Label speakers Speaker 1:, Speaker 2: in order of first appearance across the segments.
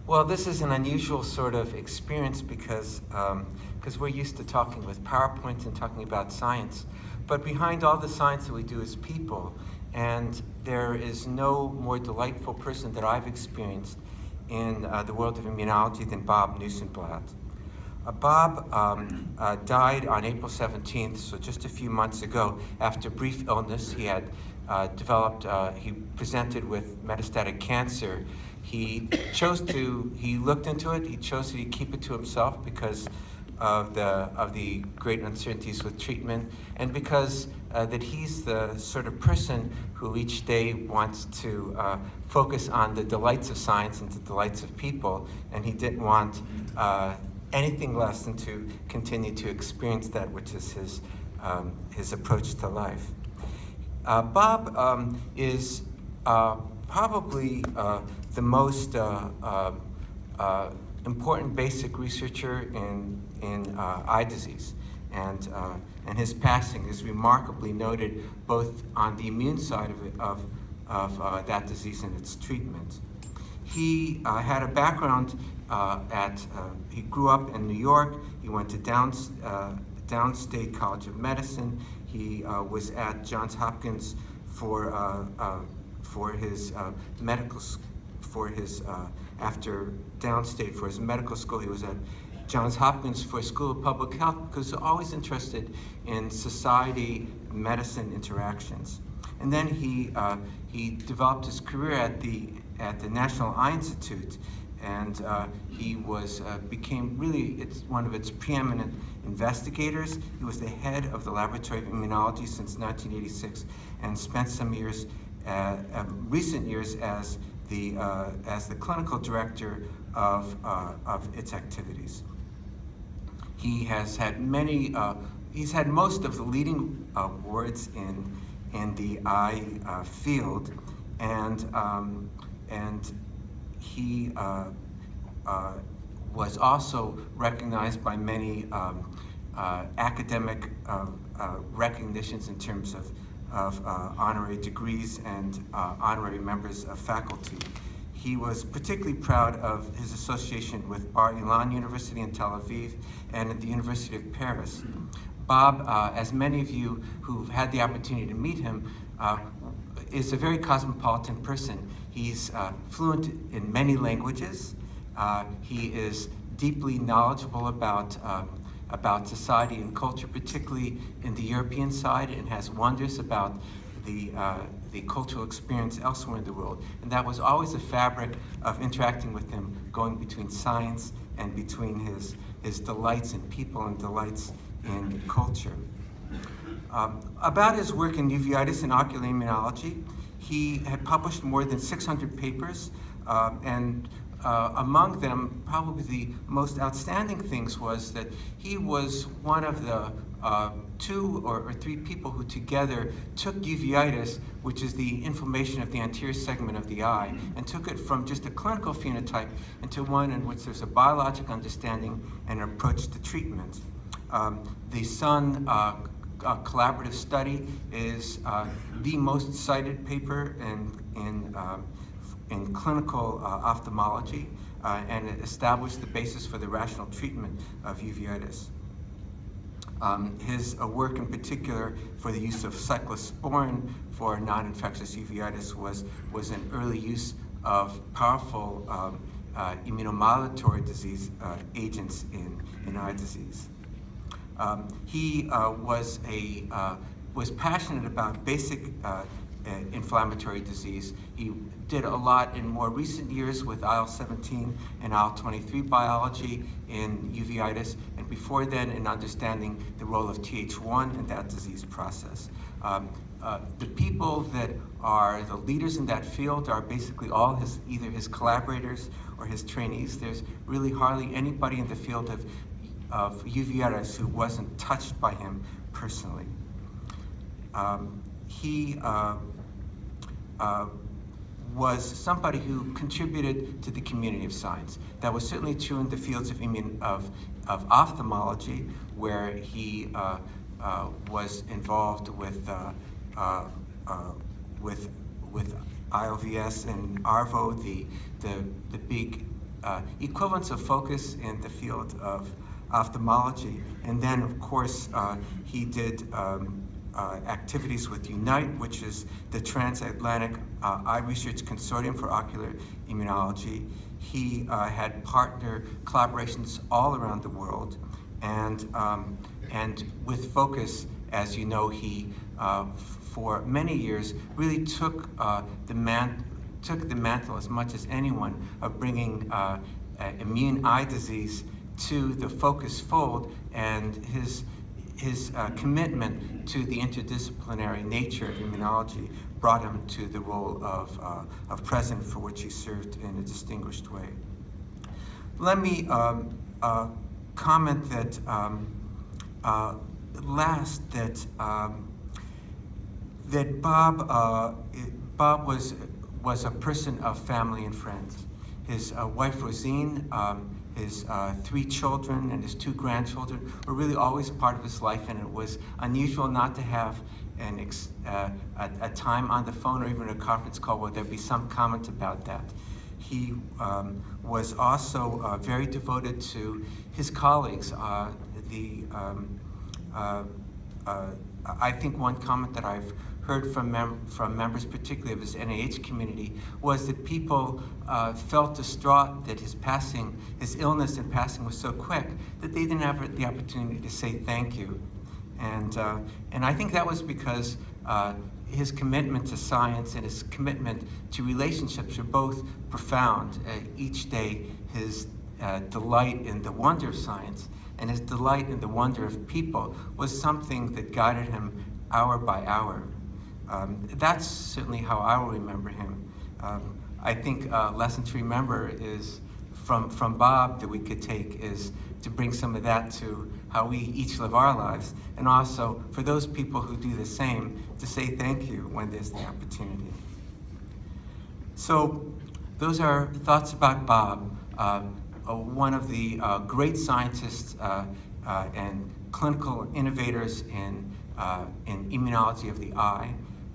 Speaker 1: Well, this is an unusual sort of experience because we're used to talking with PowerPoint and talking about science. But behind all the science that we do is people. And there is no more delightful person that I've experienced in the world of immunology than Bob Nussenblatt. Bob died on April 17th, so just a few months ago, after brief illness. He had he presented with metastatic cancer. He looked into it, he chose to keep it to himself because of the great uncertainties with treatment, and because that he's the sort of person who each day wants to focus on the delights of science and the delights of people, and he didn't want anything less than to continue to experience that, which is his approach to life. Bob is probably the most important basic researcher in eye disease, and his passing is remarkably noted both on the immune side of that disease and its treatment. He had a background he grew up in New York. He went to Downstate College of Medicine. He was at Johns Hopkins for his medical, after Downstate for his medical school. He was at Johns Hopkins for School of Public Health because he was always interested in society, medicine interactions. And then he developed his career at the National Eye Institute, and he became really one of its preeminent investigators. He was the head of the Laboratory of Immunology since 1986, and spent some years, recent years, as the clinical director of its activities. He has had he's had most of the leading awards in the eye field, and he was also recognized by many academic recognitions in terms of honorary degrees and honorary members of faculty. He was particularly proud of his association with Bar Ilan University in Tel Aviv and at the University of Paris. Bob, as many of you who've had the opportunity to meet him, is a very cosmopolitan person. He's fluent in many languages. He is deeply knowledgeable about society and culture, particularly in the European side, and has wonders about the cultural experience elsewhere in the world. And that was always a fabric of interacting with him, going between science and between his delights in people and delights in culture. About his work in uveitis and ocular immunology, he had published more than 600 papers, and among them, probably the most outstanding things was that he was one of the 2 or 3 people who together took uveitis, which is the inflammation of the anterior segment of the eye, and took it from just a clinical phenotype into one in which there's a biologic understanding and an approach to treatment. The Sun collaborative study is the most cited paper in clinical ophthalmology, and it established the basis for the rational treatment of uveitis. His work in particular for the use of cyclosporin for non-infectious uveitis was an early use of powerful immunomodulatory disease agents in eye disease. He was passionate about basic inflammatory disease. He did a lot in more recent years with IL-17 and IL-23 biology in uveitis, and before then in understanding the role of Th1 in that disease process. The people that are the leaders in that field are basically all either his collaborators or his trainees. There's really hardly anybody in the field of uveitis who wasn't touched by him personally. He was somebody who contributed to the community of science. That was certainly true in the fields of ophthalmology, where he was involved with IOVS and ARVO, the big equivalents of focus in the field of ophthalmology. And then, of course, he did activities with UNITE, which is the Transatlantic Eye Research Consortium for Ocular Immunology. He had partner collaborations all around the world. And with FOCIS, as you know, he, for many years, really took the mantle as much as anyone of bringing immune eye disease to the FOCIS fold, and his commitment to the interdisciplinary nature of immunology brought him to the role of president, for which he served in a distinguished way. Let me comment that last that that Bob was a person of family and friends. His wife Rosine, his 3 children and his 2 grandchildren were really always part of his life, and it was unusual not to have a time on the phone or even a conference call where there'd be some comment about that. He was also very devoted to his colleagues. I think one comment that I've heard from members, particularly of his NIH community, was that people felt distraught that his illness and passing was so quick that they didn't have the opportunity to say thank you. And I think that was because his commitment to science and his commitment to relationships are both profound. Each day, his delight in the wonder of science and his delight in the wonder of people was something that guided him hour by hour. That's certainly how I will remember him. I think a lesson to remember is from Bob that we could take is to bring some of that to how we each live our lives, and also for those people who do the same, to say thank you when there's the opportunity. So those are thoughts about Bob, one of the great scientists and clinical innovators in immunology of the eye,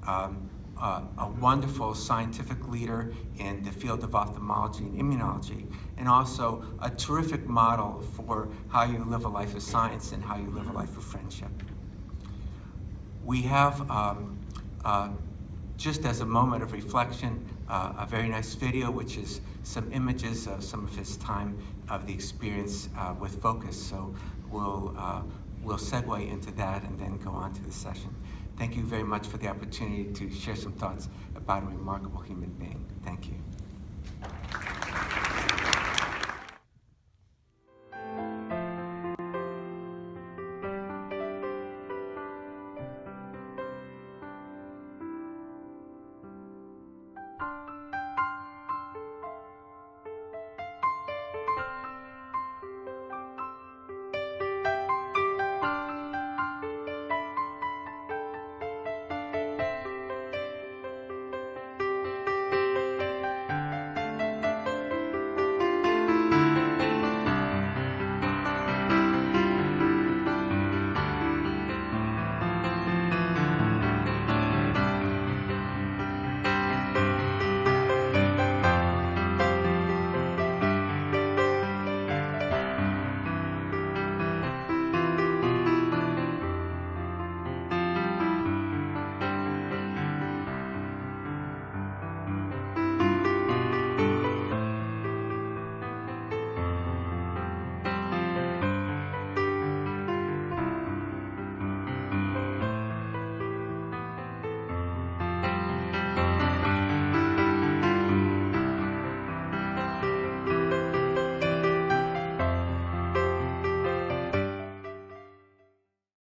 Speaker 1: a wonderful scientific leader in the field of ophthalmology and immunology, and also a terrific model for how you live a life of science and how you live a life of friendship. We have, just as a moment of reflection, a very nice video, which is some images of some of his time of the experience with FOCIS. So we'll segue into that and then go on to the session. Thank you very much for the opportunity to share some thoughts about a remarkable human being. Thank you.